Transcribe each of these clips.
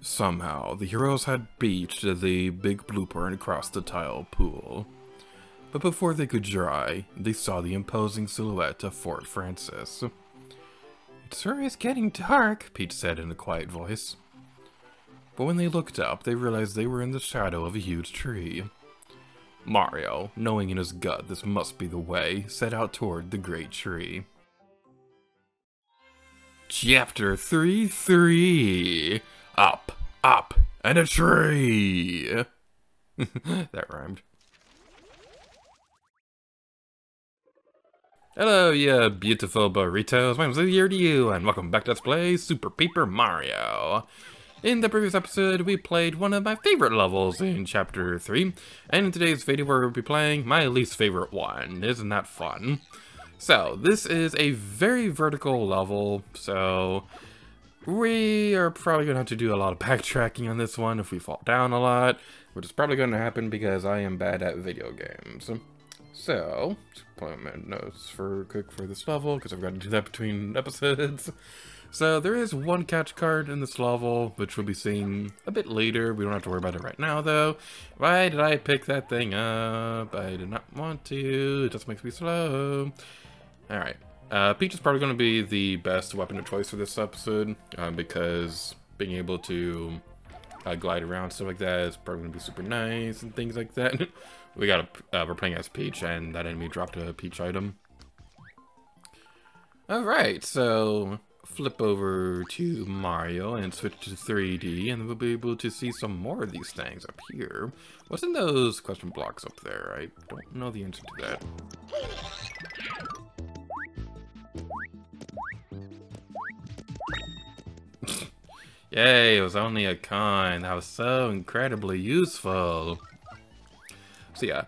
Somehow, the heroes had beached the big blooper and crossed the tile pool. But before they could dry, they saw the imposing silhouette of Fort Francis. "It sure is getting dark," Peach said in a quiet voice. But when they looked up, they realized they were in the shadow of a huge tree. Mario, knowing in his gut this must be the way, set out toward the great tree. Chapter 3-3 Up, up, and a tree! That rhymed. Hello, you beautiful burritos. My name's here to you, and welcome back to Let's Play Super Paper Mario. In the previous episode, we played one of my favorite levels in Chapter 3, and in today's video we'll be playing my least favorite one. Isn't that fun? So, this is a very vertical level, so we are probably going to have to do a lot of backtracking on this one if we fall down a lot, which is probably going to happen because I am bad at video games. So, just put my notes for quick for this level, because I've got to do that between episodes. So, there is one catch card in this level, which we'll be seeing a bit later. We don't have to worry about it right now, though. Why did I pick that thing up? I did not want to. It just makes me slow. Alright. Peach is probably going to be the best weapon of choice for this episode, because being able to glide around, stuff like that, is probably going to be super nice and things like that. We're playing as Peach, and that enemy dropped a Peach item. Alright, so flip over to Mario and switch to 3D, and we'll be able to see some more of these things up here. What's in those question blocks up there? I don't know the answer to that. Yay, it was only a coin. That was so incredibly useful. So yeah,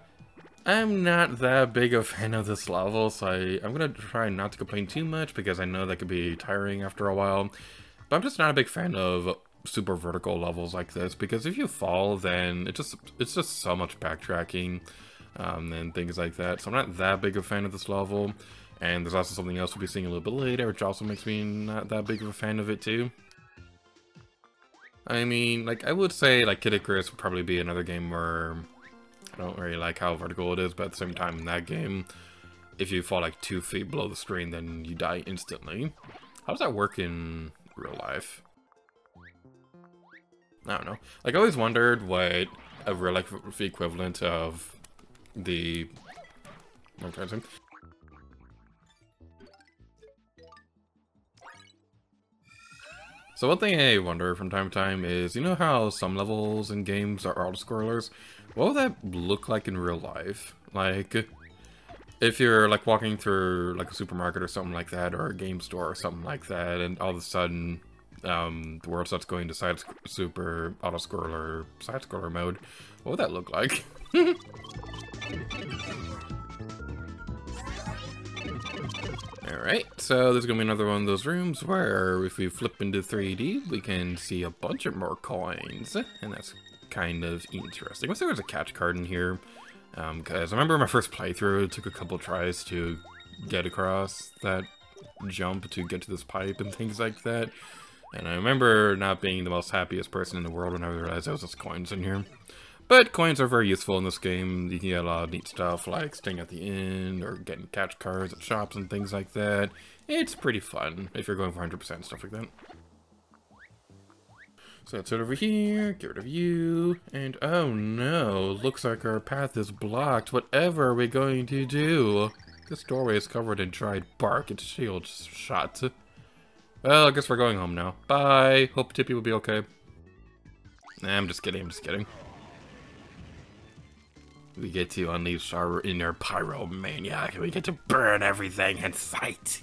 I'm not that big a fan of this level, so I'm going to try not to complain too much because I know that could be tiring after a while. But I'm just not a big fan of super vertical levels like this, because if you fall, then it's just so much backtracking and things like that. So I'm not that big a fan of this level. And there's also something else we'll be seeing a little bit later, which also makes me not that big of a fan of it too. I mean, like, I would say, like, Kid Icarus would probably be another game where I don't really like how vertical it is, but at the same time, in that game, if you fall, like, 2 feet below the screen, then you die instantly. How does that work in real life? I don't know. Like, I always wondered what a real life equivalent of the... what am I trying to say? So one thing I wonder from time to time is, you know how some levels in games are auto-scrollers? What would that look like in real life? Like, if you're like walking through like a supermarket or something like that, or a game store or something like that, and all of a sudden the world starts going to super auto-scroller, side-scroller mode, what would that look like? Alright, so there's gonna be another one of those rooms where if we flip into 3D, we can see a bunch of more coins, and that's kind of interesting. I wish there was a catch card in here, because I remember my first playthrough, it took a couple tries to get across that jump to get to this pipe and things like that, and I remember not being the most happiest person in the world when I realized there was just coins in here. But coins are very useful in this game. You can get a lot of neat stuff like staying at the inn or getting catch cards at shops and things like that. It's pretty fun if you're going for 100% stuff like that. So let's head over here, get rid of you, and oh no, looks like our path is blocked. Whatever are we going to do? This doorway is covered in dried bark. Its shield's shut. Well, I guess we're going home now. Bye. Hope Tippy will be okay. Nah, I'm just kidding, We get to unleash our inner pyromaniac, and we get to burn everything in sight.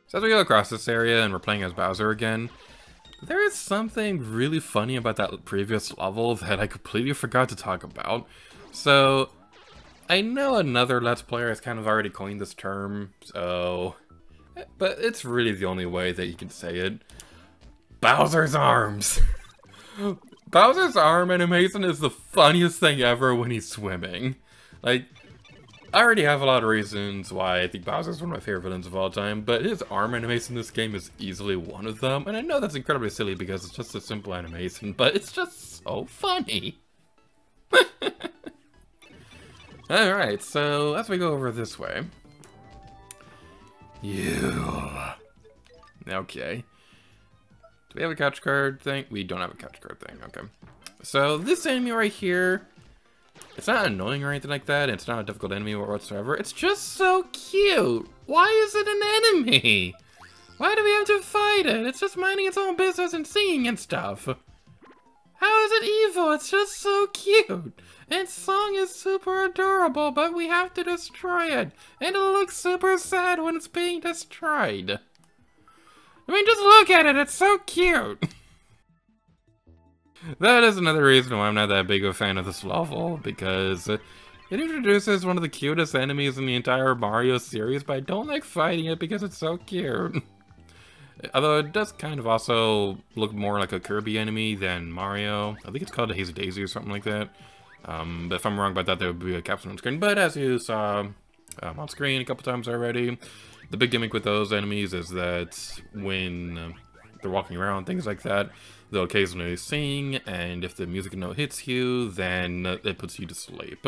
So as we go across this area and we're playing as Bowser again, there is something really funny about that previous level that I completely forgot to talk about. So, I know another Let's Player has kind of already coined this term, so... but it's really the only way that you can say it. Bowser's arms. Bowser's arm animation is the funniest thing ever when he's swimming. Like, I already have a lot of reasons why I think Bowser's one of my favorite villains of all time, but his arm animation in this game is easily one of them. And I know that's incredibly silly because it's just a simple animation, but it's just so funny. Alright, so as we go over this way. Okay. Do we have a couch card thing? We don't have a couch card thing, okay. So this enemy right here, it's not annoying or anything like that. It's not a difficult enemy whatsoever. It's just so cute. Why is it an enemy? Why do we have to fight it? It's just minding its own business and singing and stuff. How is it evil? It's just so cute. Its song is super adorable, but we have to destroy it. And it looks super sad when it's being destroyed. I mean, just look at it. It's so cute. That is another reason why I'm not that big of a fan of this level, because it introduces one of the cutest enemies in the entire Mario series, but I don't like fighting it because it's so cute. Although it does kind of also look more like a Kirby enemy than Mario. I think it's called a Hazy Daisy or something like that. But if I'm wrong about that, there would be a caption on screen. But as you saw on screen a couple times already, the big gimmick with those enemies is that when they're walking around, things like that, they'll occasionally sing, and if the music note hits you, then it puts you to sleep.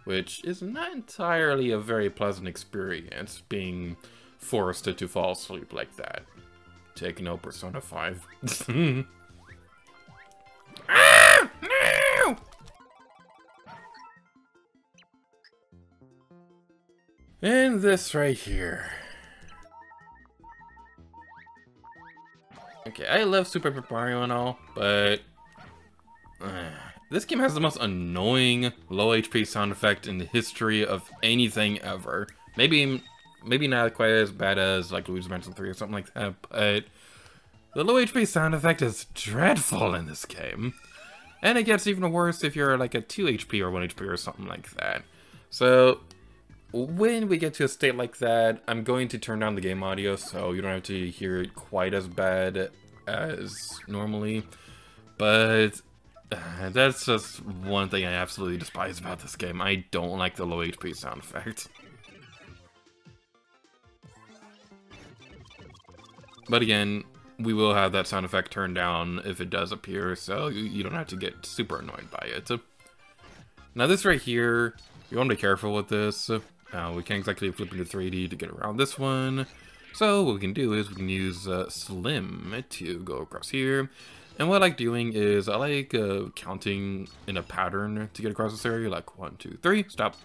Which is not entirely a very pleasant experience, being forced to fall asleep like that. Take no, Persona 5. Ah! No! And this right here. Okay, I love Super Paper Mario and all, but this game has the most annoying low HP sound effect in the history of anything ever. Maybe not quite as bad as like Luigi's Mansion 3 or something like that, but the low HP sound effect is dreadful in this game. And it gets even worse if you're like a 2 HP or 1 HP or something like that. So when we get to a state like that, I'm going to turn down the game audio so you don't have to hear it quite as bad as normally. But that's just one thing I absolutely despise about this game. I don't like the low HP sound effect. But again, we will have that sound effect turned down if it does appear, so you don't have to get super annoyed by it. Now this right here, you want to be careful with this. We can't exactly flip into 3D to get around this one. So what we can do is we can use Slim to go across here. And what I like doing is I like counting in a pattern to get across this area, like 1, 2, 3, stop.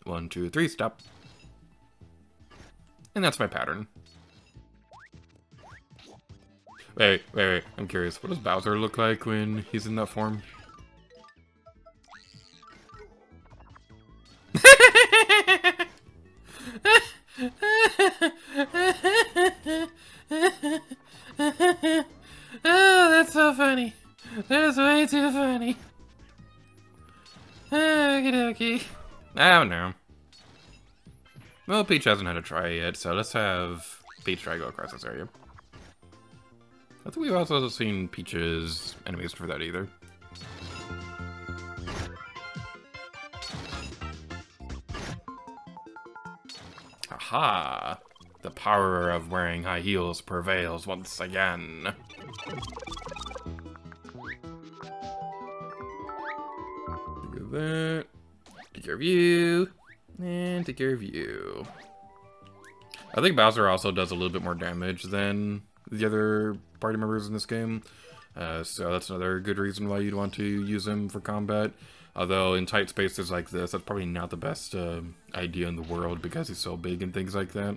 1, 2, 3, stop. And that's my pattern. Wait, I'm curious. What does Bowser look like when he's in that form? Oh, that's so funny. That is way too funny. Okie dokie. Oh no. Well, Peach hasn't had a try yet, so let's have Peach try to go across this area. I think we've also seen Peach's animation for that either. Aha! The power of wearing high heels prevails once again. Look at that. Take care of you. And take care of you. I think Bowser also does a little bit more damage than the other party members in this game. So that's another good reason why you'd want to use him for combat. Although in tight spaces like this, that's probably not the best idea in the world because he's so big and things like that.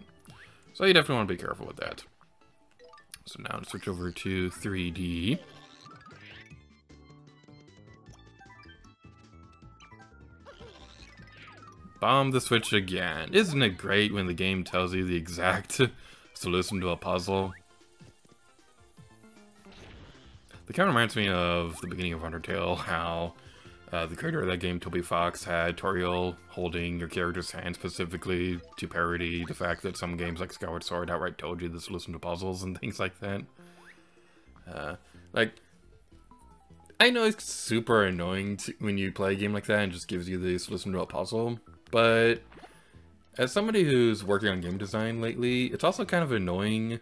So you definitely want to be careful with that. So now let's switch over to 3D. Bomb the switch again. Isn't it great when the game tells you the exact solution to a puzzle? It kind of reminds me of the beginning of Undertale, how The creator of that game, Toby Fox, had tutorial holding your character's hand specifically to parody the fact that some games like Skyward Sword outright told you the solution to puzzles and things like that. Like, I know it's super annoying when you play a game like that and just gives you the solution to a puzzle, but as somebody who's working on game design lately, it's also kind of annoying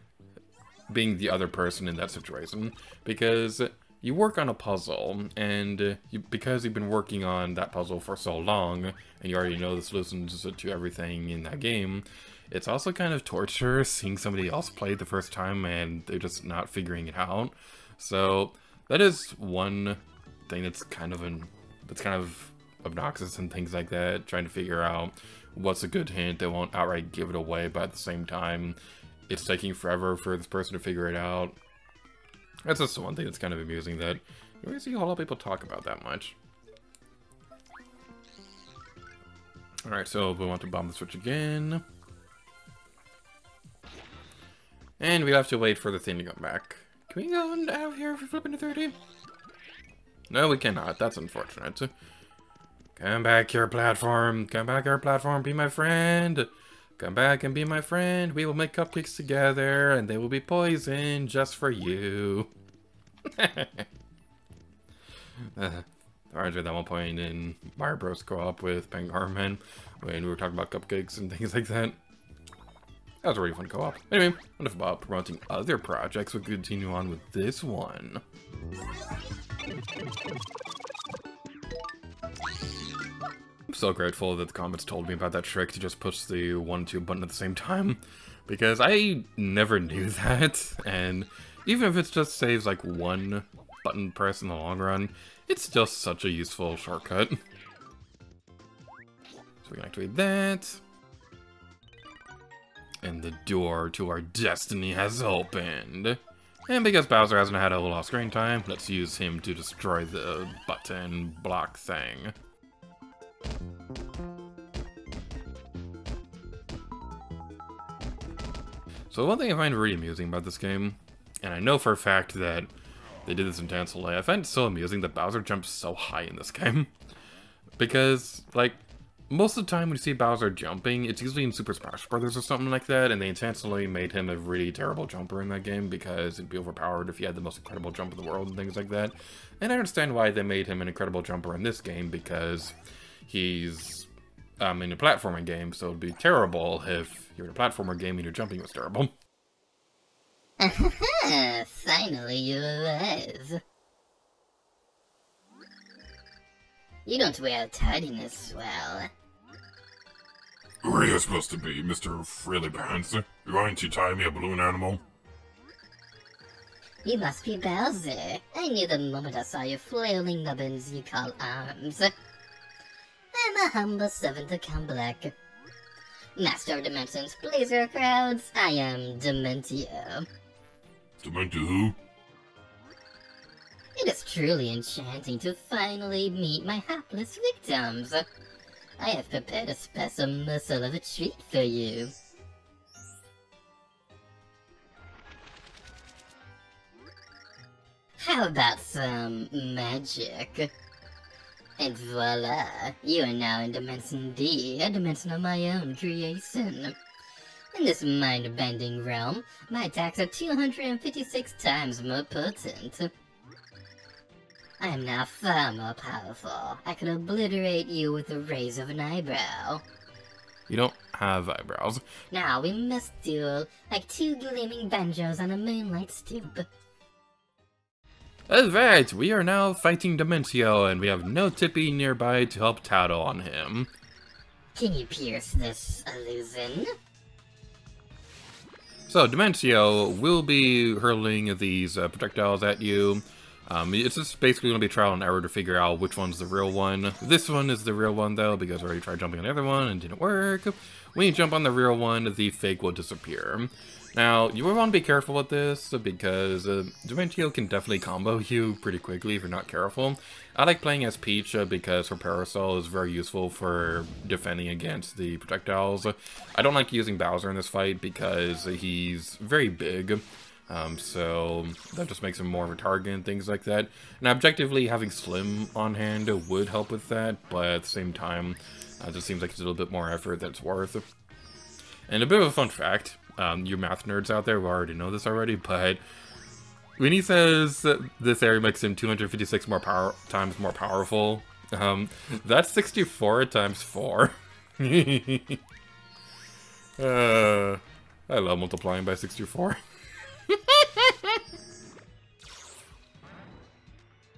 being the other person in that situation, because you work on a puzzle, and because you've been working on that puzzle for so long, and you already know the solutions to everything in that game, it's also kind of torture seeing somebody else play it the first time and they're just not figuring it out. So that is one thing that's kind of obnoxious and things like that, trying to figure out what's a good hint that won't outright give it away, but at the same time, it's taking forever for this person to figure it out. That's just one thing that's kind of amusing that you don't see a whole lot of people talk about that much. Alright, so we want to bomb the switch again. And we have to wait for the thing to come back. Can we go out of here if we flip into 30? No, we cannot. That's unfortunate. Come back here, platform. Come back here, platform. Be my friend. Come back and be my friend. We will make cupcakes together, and they will be poison just for you. Reminds me of that one point in Mario Bros. Co-op with Pengarman when we were talking about cupcakes and things like that. That was a really fun co-op. Anyway, enough about promoting other projects. We'll continue on with this one. I'm so grateful that the comments told me about that trick to just push the 1 and 2 button at the same time, because I never knew that, and even if it just saves like one button press in the long run, it's still such a useful shortcut. So we can activate that. And the door to our destiny has opened. And because Bowser hasn't had a little off-screen time, let's use him to destroy the button block thing. So one thing I find really amusing about this game, and I know for a fact that they did this intentionally, I find it so amusing that Bowser jumps so high in this game. Because, like, most of the time when you see Bowser jumping, it's usually in Super Smash Bros. Or something like that, and they intentionally made him a really terrible jumper in that game because it'd be overpowered if he had the most incredible jump in the world and things like that. And I understand why they made him an incredible jumper in this game, because he's in a platforming game, so it'd be terrible if you're in a platformer game and your jumping was terrible. Finally you arrive. You don't wear tidiness well. Who are you supposed to be, Mr. Frilly Pants? You're going to tie me a balloon animal? You must be Bowser. I knew the moment I saw your flailing nubbins you call arms. I'm a humble servant of Black. Master of Dimensions, Blazer Crowds, I am Dementio. Dementio who? It is truly enchanting to finally meet my hapless victims. I have prepared a special morsel of a treat for you. How about some magic? And voila, you are now in Dimension D, a dimension of my own creation. In this mind-bending realm, my attacks are 256 times more potent. I am now far more powerful. I could obliterate you with the raise of an eyebrow. You don't have eyebrows. Now we must duel like two gleaming banjos on a moonlight stoop. Alright, we are now fighting Dementio, and we have no Tippy nearby to help tattle on him. Can you pierce this illusion? So, Dementio will be hurling these projectiles at you. It's just basically going to be trial and error to figure out which one's the real one. This one is the real one, though, because I already tried jumping on the other one and didn't work. When you jump on the real one, the fake will disappear. Now, you will want to be careful with this, because Dementio can definitely combo you pretty quickly if you're not careful. I like playing as Peach because her Parasol is very useful for defending against the projectiles. I don't like using Bowser in this fight because he's very big, So that just makes him more of a target and things like that. And objectively, having Slim on hand would help with that, but at the same time, it just seems like it's a little bit more effort that it's worth. And a bit of a fun fact, you math nerds out there will already know this already, but when he says that this area makes him 256 times more powerful, that's 64 times 4. I love multiplying by 64.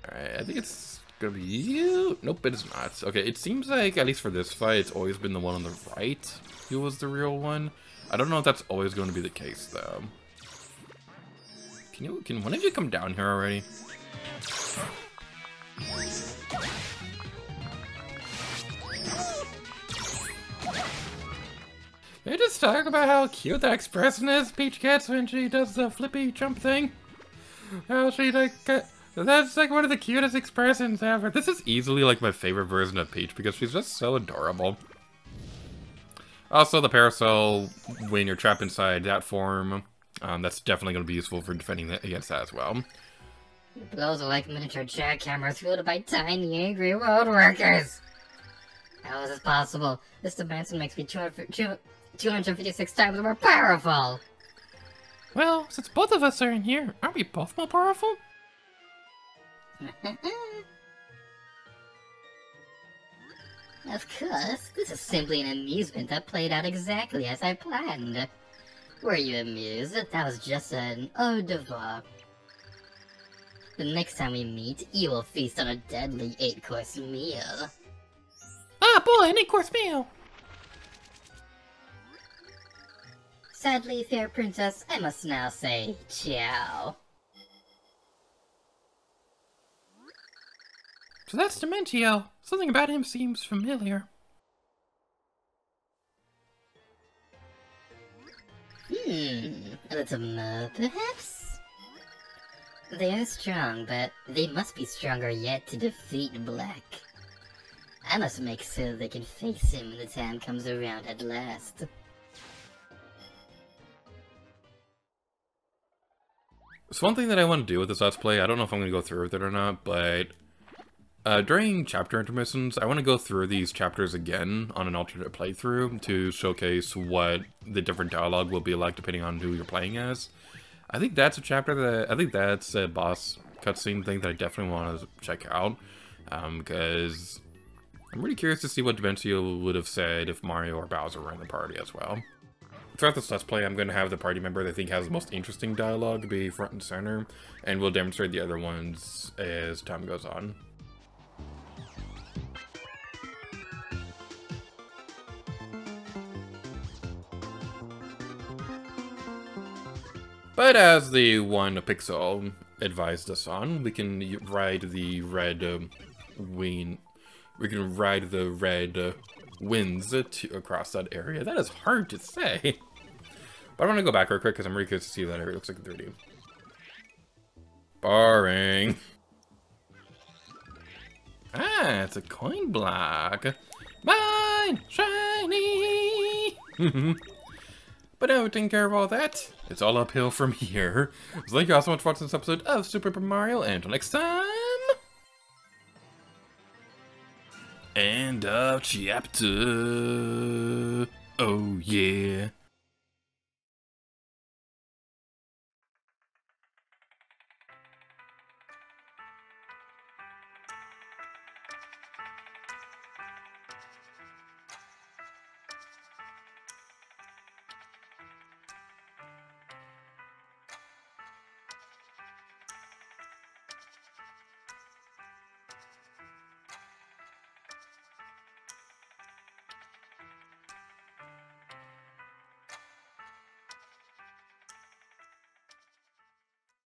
Alright, I think it's gonna be you. Nope, it is not. Okay, it seems like, at least for this fight, it's always been the one on the right who was the real one. I don't know if that's always going to be the case, though. Can one of you come down here already? They just talk about how cute that expression is, Peach gets when she does the flippy jump thing. How she that's like one of the cutest expressions ever. This is easily like my favorite version of Peach because she's just so adorable. Also, the parasol, when you're trapped inside that form, that's definitely going to be useful for defending against that as well. Those are like miniature jackhammers fueled by tiny, angry road workers. How is this possible? This dimension makes me 256 times more powerful. Well, since both of us are in here, aren't we both more powerful? Of course, this is simply an amusement that played out exactly as I planned. Were you amused? That was just an au revoir. The next time we meet, you will feast on a deadly 8-course meal. Ah, boy, an 8-course meal! Sadly, fair princess, I must now say ciao. So that's Dementio. Something about him seems familiar. A little more, perhaps? They are strong, but they must be stronger yet to defeat Black. I must make sure they can face him when the time comes around at last. So one thing that I want to do with this Let's Play, I don't know if I'm going to go through with it or not, but during chapter intermissions, I want to go through these chapters again on an alternate playthrough to showcase what the different dialogue will be like depending on who you're playing as. I think that's a chapter that, I think that's a boss cutscene thing that I definitely want to check out, because I'm really curious to see what Dementio would have said if Mario or Bowser were in the party as well. Throughout this Let's Play, I'm going to have the party member that I think has the most interesting dialogue be front and center, and we'll demonstrate the other ones as time goes on. But as the one Pixel advised us on, we can ride the red winds across that area. That is hard to say. But I want to go back real quick because I'm really curious to see if that area looks like in 3D. Boring. Ah, it's a coin block. Mine! Shiny! But now, taking care of all that, it's all uphill from here. So thank you all so much for watching this episode of Super Paper Mario, and until next time... End of chapter. Oh yeah.